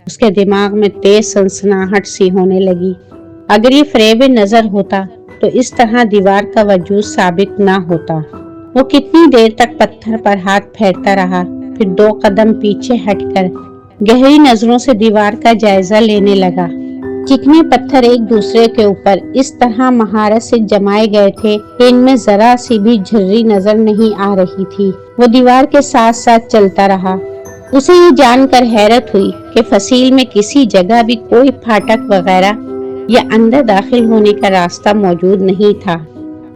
اس کے دماغ میں تیز سنسناہٹ سی ہونے لگی۔ اگر یہ فریب نظر ہوتا تو اس طرح دیوار کا وجود ثابت نہ ہوتا۔ وہ کتنی دیر تک پتھر پر ہاتھ پھیرتا رہا، پھر 2 قدم پیچھے ہٹ کر گہری نظروں سے دیوار کا جائزہ لینے لگا۔ چکنے پتھر ایک دوسرے کے اوپر اس طرح مہارت سے جمائے گئے تھے کہ ان میں ذرا سی بھی جھرری نظر نہیں آ رہی تھی۔ وہ دیوار کے ساتھ ساتھ چلتا رہا۔ اسے یہ جان کر حیرت ہوئی کہ فصیل میں کسی جگہ بھی کوئی پھاٹک وغیرہ یا اندر داخل ہونے کا راستہ موجود نہیں تھا۔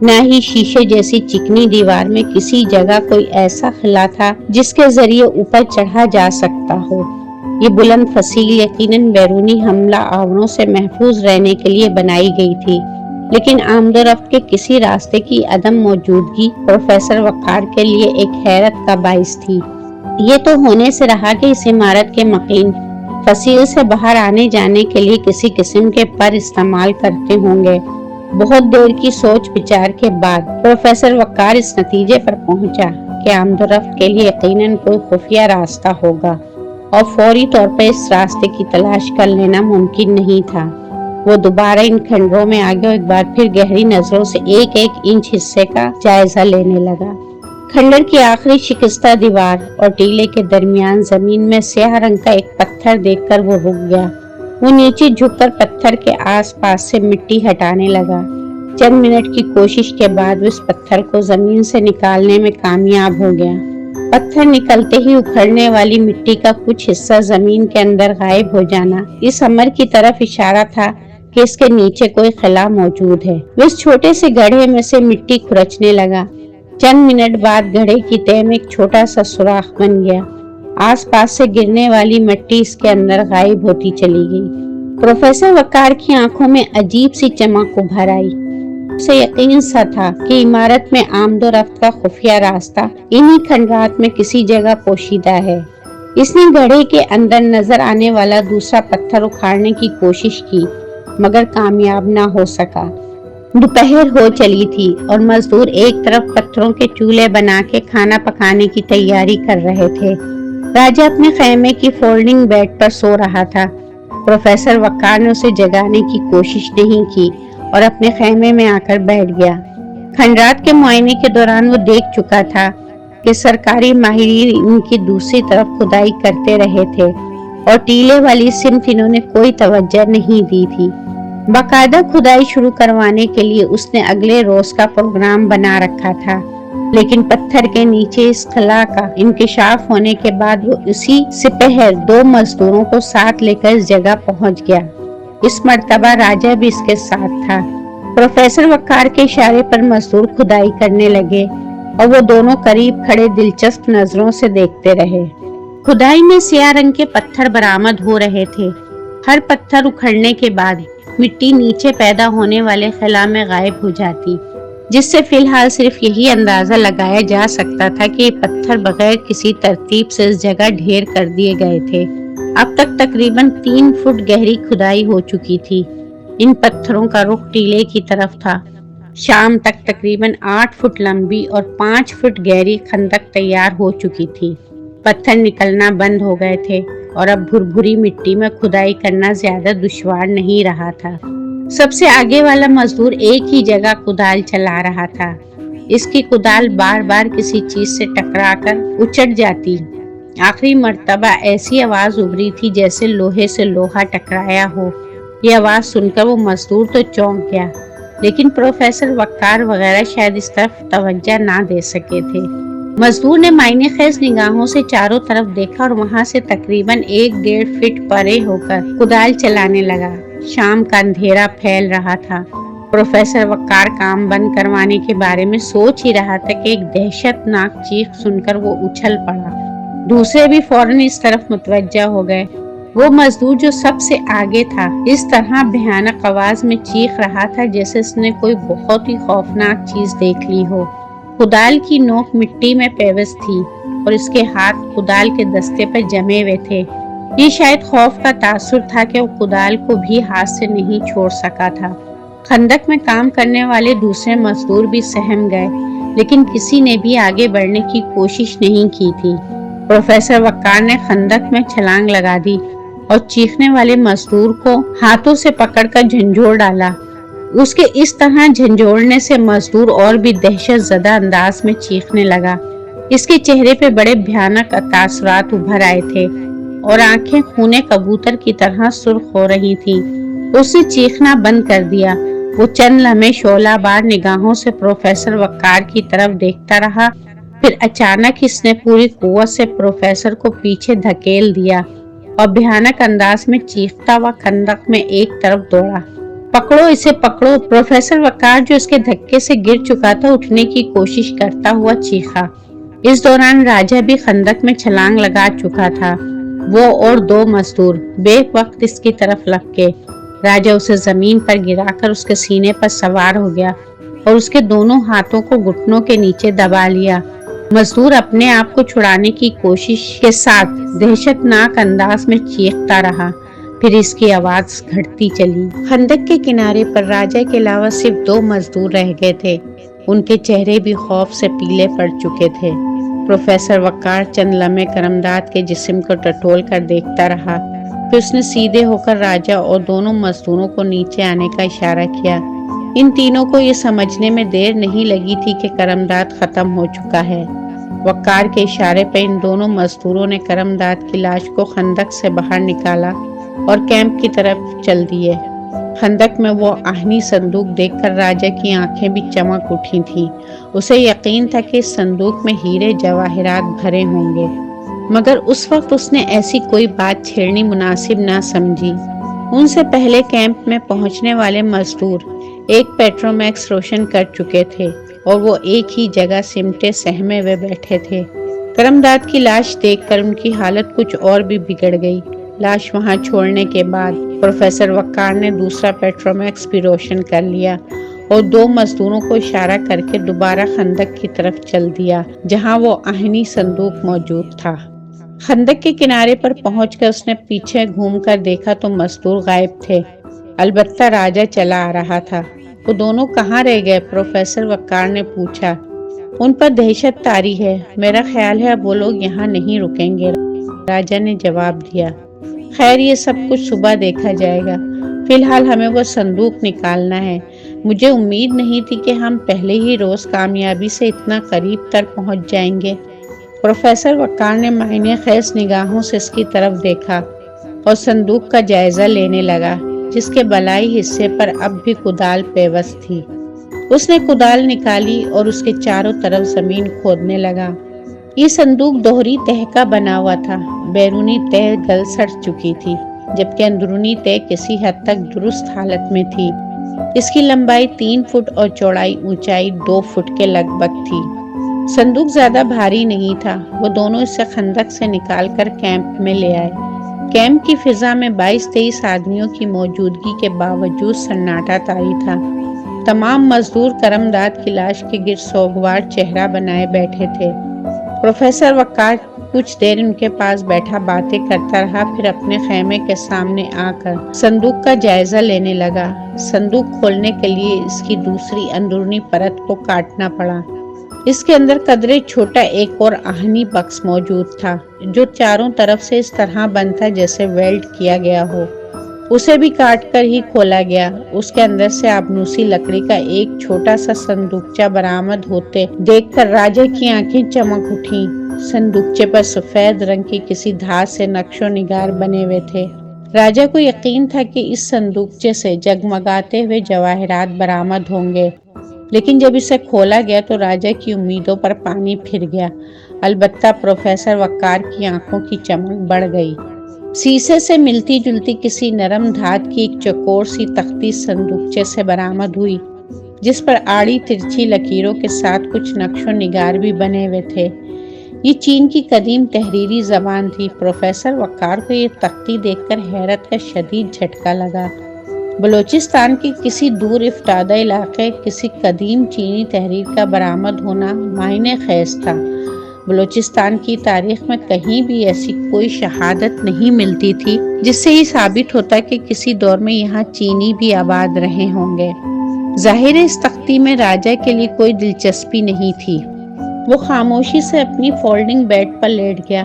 نہ ہی شیشے جیسی چکنی دیوار میں کسی جگہ کوئی ایسا خلا تھا جس کے ذریعے اوپر چڑھا جا سکتا ہو۔ یہ بلند فصیل یقیناً بیرونی حملہ آوروں سے محفوظ رہنے کے لیے بنائی گئی تھی، لیکن آمد و رفت کے کسی راستے کی عدم موجودگی پروفیسر وقار کے لیے ایک حیرت کا باعث تھی۔ یہ تو ہونے سے رہا کہ اس عمارت کے مقیم فصیل سے باہر آنے جانے کے لیے کسی قسم کے پر استعمال کرتے ہوں گے۔ بہت دیر کی سوچ بچار کے بعد پروفیسر وقار اس نتیجے پر پہنچا کہ آمد و رفت کے لیے یقیناً کوئی خفیہ راستہ ہوگا اور فوری طور پر اس راستے کی تلاش کر لینا ممکن نہیں تھا۔ وہ دوبارہ ان کھنڈروں میں آگے اور ایک بار پھر گہری نظروں سے ایک ایک انچ حصے کا جائزہ لینے لگا۔ کھنڈر کی آخری شکستہ دیوار اور ٹیلے کے درمیان زمین میں سیاہ رنگ کا ایک پتھر دیکھ کر وہ رک گیا۔ وہ نیچے جھک کر پتھر کے آس پاس سے مٹی ہٹانے لگا۔ چند منٹ کی کوشش کے بعد وہ اس پتھر کو زمین سے نکالنے میں کامیاب ہو گیا۔ پتھر نکلتے ہی اکھڑنے والی مٹی کا کچھ حصہ زمین کے اندر غائب ہو جانا اس امر کی طرف اشارہ تھا کہ اس کے نیچے کوئی خلا موجود ہے۔ وہ اس چھوٹے سے گڑھے میں سے مٹی کھرچنے لگا۔ چند منٹ بعد گڑھے کی تہہ میں ایک چھوٹا سا سوراخ بن گیا۔ آس پاس سے گرنے والی مٹی اس کے اندر غائب ہوتی چلی گئی۔ پروفیسر وقار کی آنکھوں میں عجیب سی چمک ابھر آئی۔ اسے یقین سا تھا کہ عمارت میں آمد و رفت کا خفیہ راستہ انہی کھنڈرات میں کسی جگہ پوشیدہ ہے۔ اس نے گڑھے کے اندر نظر آنے والا دوسرا پتھر اکھاڑنے کی کوشش کی مگر کامیاب نہ ہو سکا۔ دوپہر ہو چلی تھی اور مزدور ایک طرف پتھروں کے چولہے بنا کے کھانا پکانے کی تیاری کر رہے تھے۔ راجہ اپنے خیمے کی فولڈنگ بیڈ پر سو رہا تھا۔ پروفیسر وقار نے اسے جگانے کی کوشش نہیں کی اور اپنے خیمے میں آ کر بیٹھ گیا۔ کھنڈرات کے معائنے کے دوران وہ دیکھ چکا تھا کہ سرکاری ماہرین ان کی دوسری طرف کھدائی کرتے رہے تھے اور ٹیلے والی سمت انہوں نے کوئی توجہ نہیں دی تھی۔ باقاعدہ کھدائی شروع کروانے کے لیے اس نے اگلے روز کا پروگرام بنا رکھا تھا، لیکن پتھر کے نیچے اس خلا کا انکشاف ہونے کے بعد وہ اسی سپہر 2 مزدوروں کو ساتھ لے کر اس جگہ پہنچ گیا۔ اس مرتبہ راجہ بھی اس کے ساتھ تھا۔ پروفیسر وقار کے اشارے پر مزدور کھدائی کرنے لگے اور وہ دونوں قریب کھڑے دلچسپ نظروں سے دیکھتے رہے۔ کھدائی میں سیاہ رنگ کے پتھر برآمد ہو رہے تھے۔ ہر پتھر اکھڑنے کے بعد مٹی نیچے پیدا ہونے والے خلا میں غائب ہو جاتی، جس سے فی الحال صرف یہی اندازہ لگایا جا سکتا تھا کہ یہ پتھر بغیر کسی ترتیب سے اس جگہ ڈھیر کر دیے گئے تھے۔ اب تک تقریباً 3 فٹ گہری کھدائی ہو چکی تھی۔ ان پتھروں کا رخ ٹیلے کی طرف تھا۔ شام تک تقریباً 8 فٹ لمبی اور 5 فٹ گہری خندق تیار ہو چکی تھی۔ پتھر نکلنا بند ہو گئے تھے اور اب بھری مٹی میں کھدائی کرنا زیادہ دشوار نہیں رہا تھا۔ سب سے آگے والا مزدور ایک ہی جگہ کدال چلا رہا تھا۔ اس کی کدال بار بار کسی چیز سے ٹکرا کر اچٹ جاتی۔ آخری مرتبہ ایسی آواز ابھری تھی جیسے لوہے سے لوہا ٹکرایا ہو۔ یہ آواز سن کر وہ مزدور تو چونک گیا، لیکن پروفیسر وقار وغیرہ شاید اس طرف توجہ نہ دے سکے تھے۔ مزدور نے معنی خیز نگاہوں سے چاروں طرف دیکھا اور وہاں سے تقریباً 1-1.5 فٹ پرے ہو کر کدال چلانے لگا۔ شام کا اندھیرا پھیل رہا تھا۔ پروفیسر وقار کام بند کروانے کے بارے میں سوچ ہی رہا تھا کہ ایک دہشت ناک چیخ سن کر وہ اچھل پڑا۔ دوسرے بھی فوراً اس طرف متوجہ ہو گئے۔ وہ مزدور جو سب سے آگے تھا اس طرح بھیانک آواز میں چیخ رہا تھا جیسے اس نے کوئی بہت ہی خوفناک چیز دیکھ لی ہو۔ کدال کی نوک مٹی میں پیوست تھی اور اس کے ہاتھ کدال کے دستے پر جمے ہوئے تھے۔ یہ شاید خوف کا تاثر تھا کہ وہ کدال کو بھی ہاتھ سے نہیں چھوڑ سکا تھا۔ خندق میں کام کرنے والے دوسرے مزدور بھی سہم گئے، لیکن کسی نے بھی آگے بڑھنے کی کوشش نہیں کی تھی۔ پروفیسر وقار نے خندق میں چھلانگ لگا دی اور چیخنے والے مزدور کو ہاتھوں سے پکڑ کر جھنجھوڑ ڈالا۔ اس کے اس طرح جھنجھوڑنے سے مزدور اور بھی دہشت زدہ انداز میں چیخنے لگا۔ اس کے چہرے پہ بڑے بھیانک تاثرات ابھر آئے تھے اور آنکھیں خونے کبوتر کی طرح سرخ ہو رہی تھیں۔ اس نے چیخنا بند کر دیا۔ وہ چند لمحے شعلہ بار نگاہوں سے پروفیسر وقار کی طرف دیکھتا رہا، پھر اچانک اس نے پوری قوت سے پروفیسر کو پیچھے دھکیل دیا اور بھیانک انداز میں چیختا ہوا خندق میں ایک طرف دوڑا۔ پکڑو اسے پکڑو! پروفیسر وقار جو اس کے دھکے سے گر چکا تھا اٹھنے کی کوشش کرتا ہوا چیخا۔ اس دوران راجہ بھی خندق میں چھلانگ لگا چکا تھا۔ وہ اور دو مزدور بے وقت اس کی طرف لپکے۔ راجہ اسے زمین پر گرا کر اس کے سینے پر سوار ہو گیا اور اس کے دونوں ہاتھوں کو گھٹنوں کے نیچے دبا لیا۔ مزدور اپنے آپ کو چھڑانے کی کوشش کے ساتھ دہشت ناک انداز میں چیختا رہا، پھر اس کی آواز گھٹتی چلی۔ خندق کے کنارے پر راجہ کے علاوہ صرف دو مزدور رہ گئے تھے۔ ان کے چہرے بھی خوف سے پیلے پڑ چکے تھے۔ پروفیسر وقار چند لمحے کرمداد کے جسم کو ٹٹول کر دیکھتا رہا، پھر اس نے سیدھے ہو کر راجہ اور دونوں مزدوروں کو نیچے آنے کا اشارہ کیا۔ ان تینوں کو یہ سمجھنے میں دیر نہیں لگی تھی کہ کرمداد ختم ہو چکا ہے۔ وقار کے اشارے پہ ان دونوں مزدوروں نے کرمداد کی لاش کو خندق سے باہر نکالا اور کیمپ کی طرف چل دیے۔ خندق میں وہ آہنی صندوق دیکھ کر راجہ کی آنکھیں بھی چمک اٹھی تھیں۔ اسے یقین تھا کہ اس صندوق میں ہیرے جواہرات بھرے ہوں گے، مگر اس وقت اس نے ایسی کوئی بات چھیڑنی مناسب نہ سمجھی۔ ان سے پہلے کیمپ میں پہنچنے والے مزدور ایک پیٹرومیکس روشن کر چکے تھے اور وہ ایک ہی جگہ سمٹے سہمے ہوئے بیٹھے تھے۔ کرمداد کی لاش دیکھ کر ان کی حالت کچھ اور بھی بگڑ گئی۔ لاش وہاں چھوڑنے کے بعد پروفیسر وقار نے دوسرا پیٹرومیکس بھی روشن کر لیا اور دو مزدوروں کو اشارہ کر کے دوبارہ خندق کی طرف چل دیا جہاں وہ آہنی صندوق موجود تھا۔ خندق کے کنارے پر پہنچ کر اس نے پیچھے گھوم کر دیکھا تو مزدور غائب تھے، البتہ راجہ چلا آ رہا تھا۔ وہ دونوں کہاں رہ گئے؟ پروفیسر وقار نے پوچھا۔ ان پر دہشت طاری ہے، میرا خیال ہے اب وہ لوگ یہاں نہیں رکیں گے، راجہ نے جواب دیا۔ خیر یہ سب کچھ صبح دیکھا جائے گا، فی الحال ہمیں وہ صندوق نکالنا ہے۔ مجھے امید نہیں تھی کہ ہم پہلے ہی روز کامیابی سے اتنا قریب تر پہنچ جائیں گے۔ پروفیسر وقار نے معنی خیز نگاہوں سے اس کی طرف دیکھا اور صندوق کا جائزہ لینے لگا جس کے بالائی حصے پر اب بھی کدال پیوست تھی۔ اس نے کدال نکالی اور اس کے چاروں طرف زمین کھودنے لگا۔ یہ صندوق دوہری تہہ کا بنا ہوا تھا۔ بیرونی تہہ گل سڑ چکی تھی جبکہ اندرونی تہہ کسی حد تک درست حالت میں تھی۔ اس کی لمبائی 3 فٹ اور چوڑائی اونچائی 2 فٹ کے لگ بھگ تھی۔ صندوق زیادہ بھاری نہیں تھا۔ وہ دونوں اسے خندق سے نکال کر کیمپ میں لے آئے۔ کیمپ کی فضا میں 22-23 آدمیوں کی موجودگی کے باوجود سناٹا طاری تھا۔ تمام مزدور کرمداد کی لاش کے گرد سوگوار چہرہ بنائے بیٹھے تھے۔ پروفیسر وقار کچھ دیر ان کے پاس بیٹھا باتیں کرتا رہا، پھر اپنے خیمے کے سامنے آ کر صندوق کا جائزہ لینے لگا۔ صندوق کھولنے کے لیے اس کی دوسری اندرونی پرت کو کاٹنا پڑا۔ اس کے اندر قدرے چھوٹا ایک اور آہنی بکس موجود تھا جو چاروں طرف سے اس طرح بند تھا جیسے ویلڈ کیا گیا ہو۔ اسے بھی کاٹ کر ہی کھولا گیا۔ اس کے اندر سے آبنوسی لکڑی کا ایک چھوٹا سا صندوقچہ برآمد ہوتے دیکھ کر راجہ کی آنکھیں چمک اٹھیں۔ صندوقچے پر سفید رنگ کی کسی دھات سے نقش و نگار بنے ہوئے تھے۔ راجہ کو یقین تھا کہ اس صندوقچے سے جگمگاتے ہوئے جواہرات برآمد ہوں گے، لیکن جب اسے کھولا گیا تو راجہ کی امیدوں پر پانی پھر گیا۔ البتہ پروفیسر وقار کی آنکھوں کی چمک بڑھ گئی۔ سیسے سے ملتی جلتی کسی نرم دھات کی ایک چوکور سی تختی صندوقچے سے برآمد ہوئی جس پر آڑی ترچھی لکیروں کے ساتھ کچھ نقش و نگار بھی بنے ہوئے تھے۔ یہ چین کی قدیم تحریری زبان تھی۔ پروفیسر وقار کو یہ تختی دیکھ کر حیرت کا شدید جھٹکا لگا۔ بلوچستان کے کسی دور افتادہ علاقے کسی قدیم چینی تحریر کا برآمد ہونا معنی خیز تھا۔ بلوچستان کی تاریخ میں کہیں بھی ایسی کوئی شہادت نہیں ملتی تھی جس سے یہ ثابت ہوتا کہ کسی دور میں یہاں چینی بھی آباد رہے ہوں گے۔ ظاہر اس تختی میں راجہ کے لیے کوئی دلچسپی نہیں تھی۔ وہ خاموشی سے اپنی فولڈنگ بیڈ پر لیٹ گیا۔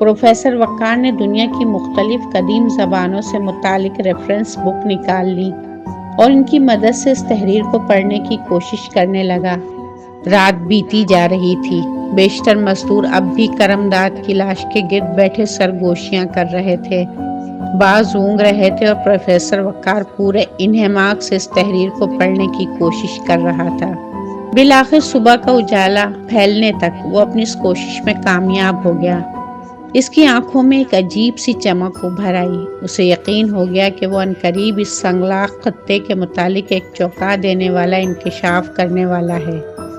پروفیسر وقار نے دنیا کی مختلف قدیم زبانوں سے متعلق ریفرنس بک نکال لی اور ان کی مدد سے اس تحریر کو پڑھنے کی کوشش کرنے لگا۔ رات بیتی جا رہی تھی۔ بیشتر مزدور اب بھی کرمداد کی لاش کے گرد بیٹھے سرگوشیاں کر رہے تھے، بعض اونگ رہے تھے اور پروفیسر وقار پورے انہماک سے اس تحریر کو پڑھنے کی کوشش کر رہا تھا۔ بالآخر صبح کا اجالا پھیلنے تک وہ اپنی اس کوشش میں کامیاب ہو گیا۔ اس کی آنکھوں میں ایک عجیب سی چمک ابھر آئی۔ اسے یقین ہو گیا کہ وہ عنقریب اس سنگلاخ خطے کے متعلق ایک چونکا دینے والا انکشاف کرنے والا ہے۔